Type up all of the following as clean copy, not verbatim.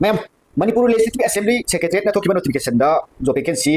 ma'am Manipur legislative assembly secretariat ना थोकिबा notification दा जो वैकेंसी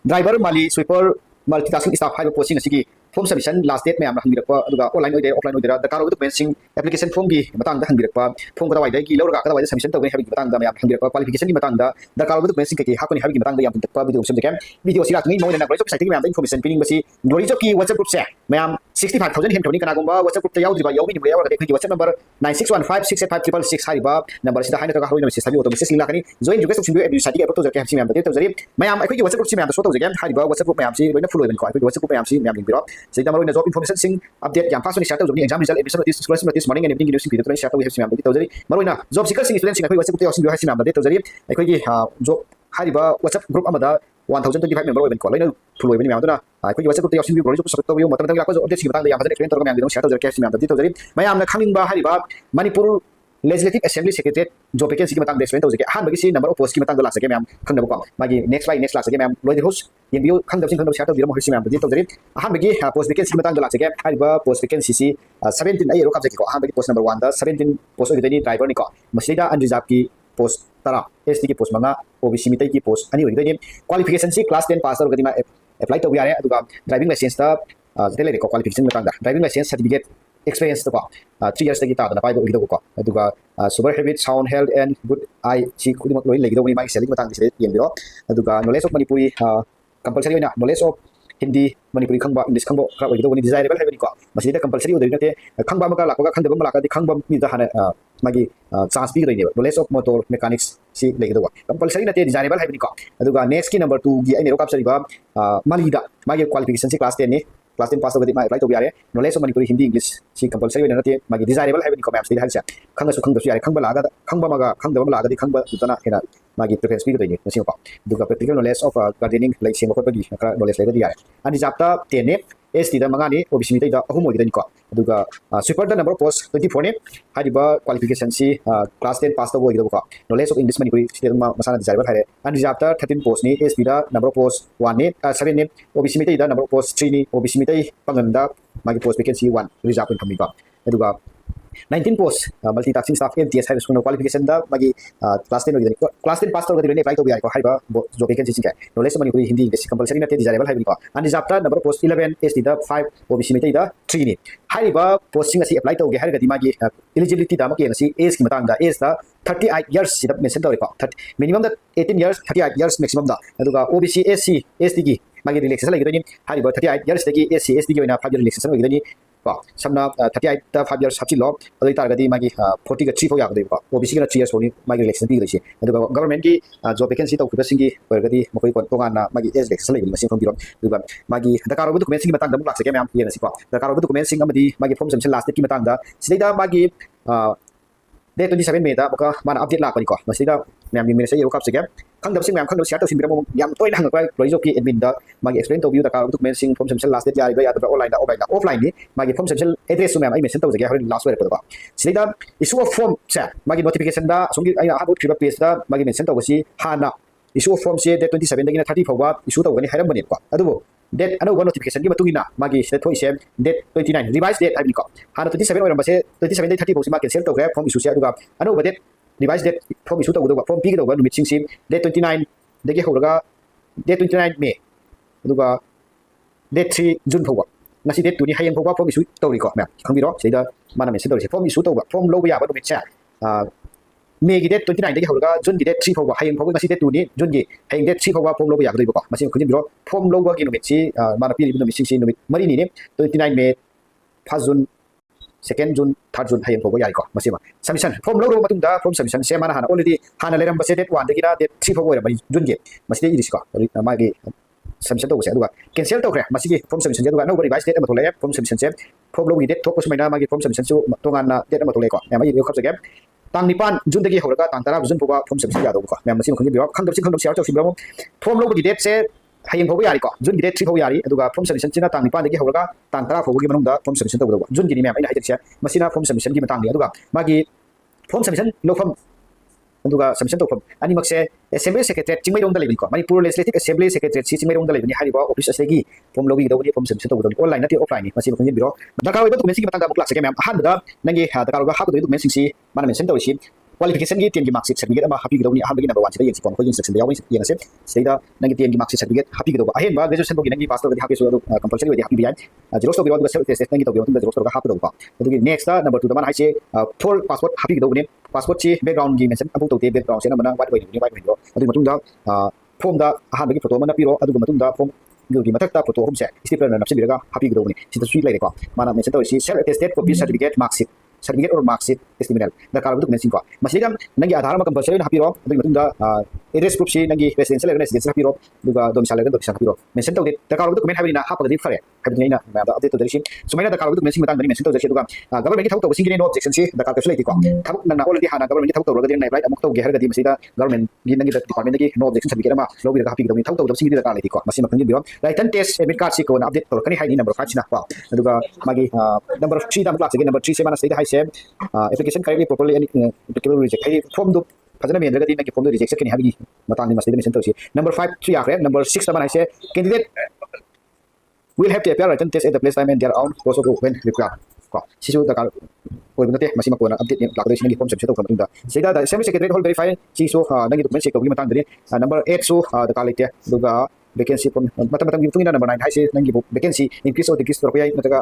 ड्राइवर माली स्वीपर मल्टीटास्किंग स्टाफ हाइबा पोस्टिंग असिगी form submission last date ma'am हंगिरप ऑनलाइन होइदे ऑफलाइन होइदे दरकार होबो डॉक्यूमेंट्स एप्लीकेशन फॉर्म की मतंग दा हंगिरप फॉर्म कदा वाइदे की लौरगा कदा वाइदे सबमिशन तौगे हाबि मतंग दा मैम हंगिरप क्वालिफिकेशन की मतंग दा दरकार होबो डॉक्यूमेंट्स के हाकोनी हाबि मतंग दा याम तक वीडियो सब देखें वीडियो सिरा Tungi Moina glory job site की मैम इन्फॉर्मेशन पिनिंग बसी ग्लोरी जॉब की व्हाट्सएप ग्रुप से मैम 65000 हेम थोनी कनागुंबा व्हाट्सएप ग्रुप ते याउदिबा याउबि निबो यावरा देखि व्हाट्सएप नंबर 9615685666 हाइबा नंबर सिदा हाइना तका हारोइन मेसेज हाबि ऑटो मेसेज लिंक लाकनी जॉइन रिक्वेस्ट ऑप्शन बियो एडमिशन साइट की अपलोड जरके मैम दे तौजरी मैम अखोई व्हाट्सएप ग्रुप से मैम सो तौजगे हाइबा व्हाट्सएप ग्रुप मैम सी लोइना फुल होइबन को अखोई व्हाट्सएप ग्रुप मैम सी मैम लिंक बिरो सिदा मरोइना जॉब इन्फॉर्मेशन सिंग अपडेट याम फास्ट शेयर तौजनी exam result admission notice scholarship notice morning and evening news video तो शेयर तौगे हैप्सी मैम दे तौजरी मरोइना जॉब सीकर सिंग स्टूडेंट सिंग अखोई व्हाट्सएप ग्रुप ते ऑप्शन बियो हैप्सी मैम दे तौजरी अखोई जॉब हाइबा व्हाट्सएप ग्रुप अमदा 1025 मेंबर होइबन को लोइना फुल होइबन मैम दुना अखोई व्हाट्सएप ग्रुप ते ऑप्शन बियो ग्लोरी जॉब सपोर्ट तौबियो मतम तक लाको अपडेट की बतांग याम फजन एक्सप्लेन तौगा मैम दे शेयर तौजरी हैप्सी मैम दे तौजरी मैम ना खमिंग बा हाइबा मणिपुर लेजिस्लेटिव असेंबली सेक्रेटरीट जो वैकेंसी की मतंग एक्सप्लेन तौजगे हान बगी सी नंबर ऑफ पोस्ट की मतंग लासगे मैम खंगनबको मागी नेक्स्ट बाय नेक्स्ट लासगे मैम लोइदे होस्ट यंबियो खंगदबसिंग खंगदब शेयर तौबिरो हैप्सी मैम दे तौजरी हान बगी पोस्ट वैकेंसी की मतंग लासगे हाइबा पोस्ट वैकेंसी सी 17 आई रो काबजे को हान बगी पोस्ट नंबर 1 दा 17 पोस्ट होइदनी ड्राइवर निको मसिदा अनरिजर्व की पोस्ट तरा एसटी की पोस्ट मंगा ओबीसी मितै की पोस्ट अनि होइदनी क्वालिफिकेशन सी क्लास 10 पास तौगदिमा अप्लाई तौबि यारे अदुगा ड्राइविंग लाइसेंस दा तेले को क्वालिफिकेशन मतंग ड्राइविंग लाइसेंस सर्टिफिकेट एक्सपीरियंस तो 3 years तक तादना पाइबो इदो को अदुगा sober habit sound health and good eyesight खुदिमक लोइ लेगिदो माई सेलिंग मतंग दिसे येंबिरो अदुगा knowledge of Manipuri compulsory होइना knowledge of Hindi Manipuri खंबा इंग्लिश खंबो खरा ओइदो नि डिजायरेबल हैबनि को मसिदा कंपलसरी ओदरि नते खंबा मका लाकोगा खंदबा मलाका दि खंबा मी दा हाना मागी चांस पि गइने नॉलेज ऑफ मोटर मैकेनिक्स सी लेगिदो कंपलसरी नते डिजायरेबल हैबनि को अदुगा नेक्स्ट की नंबर 2 गी आई नेरो कापसरिबा मालीदा मागी क्वालिफिकेशन सी क्लास 10 ने क्लास 10 पास होगदि मा अप्लाई तो यारे knowledge of Manipuri Hindi English सी कंपलसरी होइना नते मागी डिजायरेबल हैबनि को मैम सी हालसा खंगसु खंगदसु यारे खंबा लागा खंबा मगा खंदबा लागा दि खंबा जुतना हेना मागी प्रेफरेंस पि गइने मसी को दुगा practical knowledge of gardening like same खोपगी खरा नॉलेज लेगदि यारे अनि जाप्ता 10 ने एसटी दा मंगानी ओबीसी मितै दा अहुम होइदनि को दुगा स्वीपर दा नंबर पोस्ट 24 ने हादिबा क्वालिफिकेशन सी क्लास 10 पास तो होइदो को knowledge of English Manipuri state मसाना डिजायरेबल हारे अनि जाप्ता 13 पोस्ट ने एसटी दा नंबर पोस्ट 1 ने 7 ने ओबीसी मितै दा नंबर पोस्ट 3 ने ओबीसी मितै पंगनदा मागी पोस्ट वैकेंसी 1 रिजर्व इन कमिबा दुगा 19 पोस्ट मल्टीटास्किंग स्टाफ एमटीएस हाइबा स्कूल क्वालिफिकेशन दा मागी क्लास 10 होइदनि क्लास 10 पास तो गदि अप्लाई तो बियाइ को हाइबा जो वैकेंसी सिंगा knowledge of Manipuri Hindi English compulsory नते डिजायरेबल हाइबनि को अनि जाप्ता नंबर पोस्ट 11 एसटी दा 5 ओबीसी मितै दा 3 ने हाइबा पोस्टिंग असि अप्लाई तौगे हारगदि मागी एलिजिबिलिटी दा मके असि एज की मतंग दा एज दा 38 years सिदा मेंशन तौरे को मिनिमम दा 18 years 38 years मैक्सिमम दा अदुगा ओबीसी एससी एसटी की मागी रिलैक्सेशन लगिदनि हाइबा 38 years तकी एससी एसटी की होइना 5 year रिलैक्सेशन लगिदनि को समना 38 ता 5 years हचिलो अदुइ तारगदि मागी 40 का 3 फो यागदि को ओबीसी का 3 years होनी मागी रिलैक्सेशन पि गइसे अदुगा गवर्नमेंट की जो वैकेंसी तौखिबा सिंगी परगदि मखोइ को तोगाना मागी एज रिलैक्सेशन लगिदनि मसिं फंबिरो अदुगा मागी दरकार ओबो डॉक्यूमेंट सिंगी मतंग दम लाक्सके मैम येनसि को दरकार ओबो डॉक्यूमेंट सिंग अमदि मागी फॉर्म सबमिशन लास्ट डेट की मतंग दा सिदैदा मागी डेट 27 मे दा बका माना अपडेट लाकनि को मसिदा मैम मेरे से यो कापसके खंगदबसिंग मैम खंगदब शेयर तौसिबिरम याम तोइना हंगकवा लोइजो की एडमिन दा मागी एक्सप्लेन तौबियो दरकार ओबो डॉक्यूमेंट सिंग फॉर्म सबमिशन लास्ट डेट यारिबा यादबा ऑनलाइन दा ऑफलाइन नि मागी फॉर्म सबमिशन एड्रेस मैम आई मेंशन तौजगे हरि लास्ट वेर पदबा सिदैदा इशू ऑफ फॉर्म से मागी नोटिफिकेशन दा सोंगी आई हाबो ट्रिबा पेज दा मागी मेंशन तौबसी हाना इशू ऑफ फॉर्म से डेट 27 दगिना 30 फौबा इशू तौगनि हायरबने को अदुबो डेट अनौबा नोटिफिकेशन की मतुंगिना मागी से थोइसे डेट 29 रिवाइज डेट आइबिको हाना 27 ओरमबसे 27 दे 30 फौसी मा कैंसिल तौग्रे फॉर्म इशू से अदुगा अनौबा date revise date form issue तौगदोबा फॉर्म पीगदोबा नुमित सिंग डेट 29 दगे होरगा डेट 29 मे अदुगा डेट 3 जून फौबा ngasi डेट 2 नि हायें फौबा फॉर्म इशू तौरिको मैम खंबिरो सेदा माना मेंशन तौरिसे फॉर्म इशू तौबा फॉर्म लोबा याबा नुमित से मे की डेट 29 दगे होरगा जून की डेट 3 फौबा हायें फौबा ngasi डेट 2 नि जून की हायें डेट 3 फौबा फॉर्म लोबा यागदोइबको मसिं खुजिबिरो फॉर्म लोबा की नुमित सी माना पिरि नुमित सिंग नुमित मरि नि ने 29 मे 1 जून 2 जून 3 जून हायें फौबा याइको मसिमा सबमिशन फॉर्म लोबा मतुंग दा फॉर्म सबमिशन से माना हाना ऑलरेडी हाना लेरम बसे डेट 1 दगिना डेट 3 फौबा ओरम जून की मसिदे इदिसको मागी सबमिशन तौसे अदुगा कैंसिल तौखरे मसिगी फॉर्म सबमिशन जे अदुगा नो रिवाइज डेट अमा थोले फॉर्म सबमिशन से फॉर्म लोबी डेट थोको सुमाइना मागी फॉर्म सबमिशन सु तोगाना डेट अमा थोले को मैम आई खबजगे तांग 9 जून दगी होरगा तांग 10 जून फौबा फॉर्म सबमिशन यादो को मैम मसिम खंगी बिरो खंदब शेयर तौसिब्रम फॉर्म लोबी डेट से हायें फौबा यारी को जून की डेट 3 फौबा यारी अदुगा फॉर्म सबमिशन चिना तांग 9 दगी होरगा तांग 10 फौबा की मनोंदा फॉर्म सबमिशन तौबो जून की नि मैम आई हाइदक्से मसिना फॉर्म सबमिशन की मतंग अदुगा मागी फॉर्म सबमिशन लोफम अदुगा सबमिशन तौफम अनिमक्से असेंबली सेक्रेटरीट चिंगमैरोंदा लेबिको मणिपुर लेजिस्लेटिव असेंबली सेक्रेटरीट सी चिंगमैरोंदा लेबिनि हारिबा ऑफिस असलेगी फॉर्म लोबी दौनि फॉर्म सबमिशन तौबो ऑनलाइन नति ऑफलाइन नि मसि बखंगे बिरो दरकार ओइबो डॉक्यूमेंट की मतंगा बुक लासके मैम अहानबदा नंगे दरकार ओइबो हाबो डॉक्यूमेंट सिंग सी माना मेंशन तौसी qualification gi 10 gi mark sheet certificate ama happy gidawni aham gi number 1 sida yeng sikon ko yeng section da yawin yeng ase sida nangi 10 gi mark sheet certificate happy gidaw ahen ba graduation bogi nangi pass tawdi happy so compulsory wedi happy bi xerox to biro self test nangi to biro xerox to ga happy daw ba adugi next da number 2 da man haise full passport happy gidaw ne passport chi background gi mention abu to te background se na mana white ni white ni adugi matunda form da aham gi photo mana piro adugi matunda form gi matakta photo hom se stipler na napse biraga happy gidaw ni sida suite lai ko mana mention to si self attested copy certificate mark sheet certificate or mark sheet testimonial da karo document singko masida nangi aadhar ma compulsory na hapiro adugi matunda address proof si nangi residential residence hapiro duga domicile domicile hapiro mention to da karo document habina hapagadi fare habina ina ma da update to derisin sumaina da karo document sing matang mention to derisin duga government gi thau to sing gi no objection si da karo select ko thau nang na already hana government gi thau to roga din right amuk to ge harga di masida government gi nangi da department gi no objection certificate ma lobi da happy gi thau to sing gi da karo leti ko masima kangi biro right and test admit card si ko na update to kani hai ni number 5 sina ko duga magi number 3 da class gi number 3 se mana sida hai se application correctly properly and applicable reject hai form do fazana me ndagadi na form do reject kani habi matang ni masida mention to si number 5 3 akre number 6 da mana se candidate will have to appear written test at the place time and their own course of when required ko sisu da kar oi bunate masima ko na update ni lakado singi form submit to kamunda sida da assembly secretary hold verify si so nangi document check to gi matang dani number 8 so da kalite duga vacancy from matam gi tungina number 9 hai se nangi vacancy increase or decrease to ko yai nataga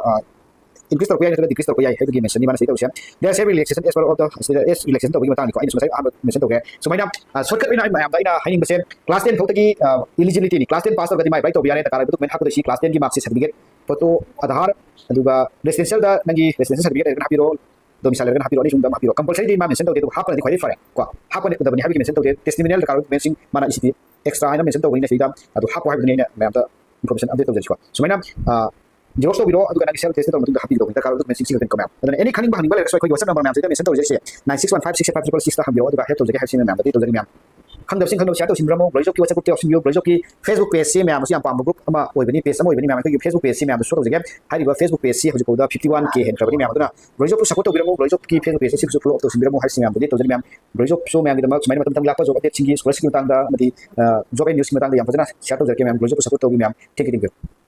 increase to ko yai nataga decrease to ko yai hai gi mention ni mana sida usia there is every relaxation as well of the is relaxation to gi matang ko ai so sai mention to ke so mainam shortcut ina ma am da ina haining besen class 10 thotagi eligibility ni class 10 pass to gadi mai right to biare ta kara document hakko si class 10 gi marks certificate photo aadhar aduga residential da nangi residential certificate na hapiro domicile na hapiro ni sunda hapiro compulsory di ma mention to de hakko di khoi fare ko hakko ne da bani habi mention to de testimonial da kara mention mana isi extra ina mention to ni sida adu hakko habi ni ma am da information update to de ko so mainam xerox to biro aduga nangi self test to matunda happy do da kara document 6 ko ma adana any kaning bahani bale so ko whatsapp number ma am sida mention to je 96156856 ta habiro aduga help to je ha sin ma am da to je ma khangdab sing khangdab share to simbramo brojok ki whatsapp group te option yo brojok ki facebook page se ma am si am pam group ama oi bani page ama oi bani ma ko facebook page se ma am so to je hari ba facebook page se hoji ko da 51k hen trabani ma am da brojok ko support to biramo brojok ki facebook page se so flow to simbramo har sing am de to je ma brojok so ma am da ma mai matam lakpa job update singi scholarship tang da mati job and news matang da yam fajana share to je ke ma brojok ko support to bi ma thank you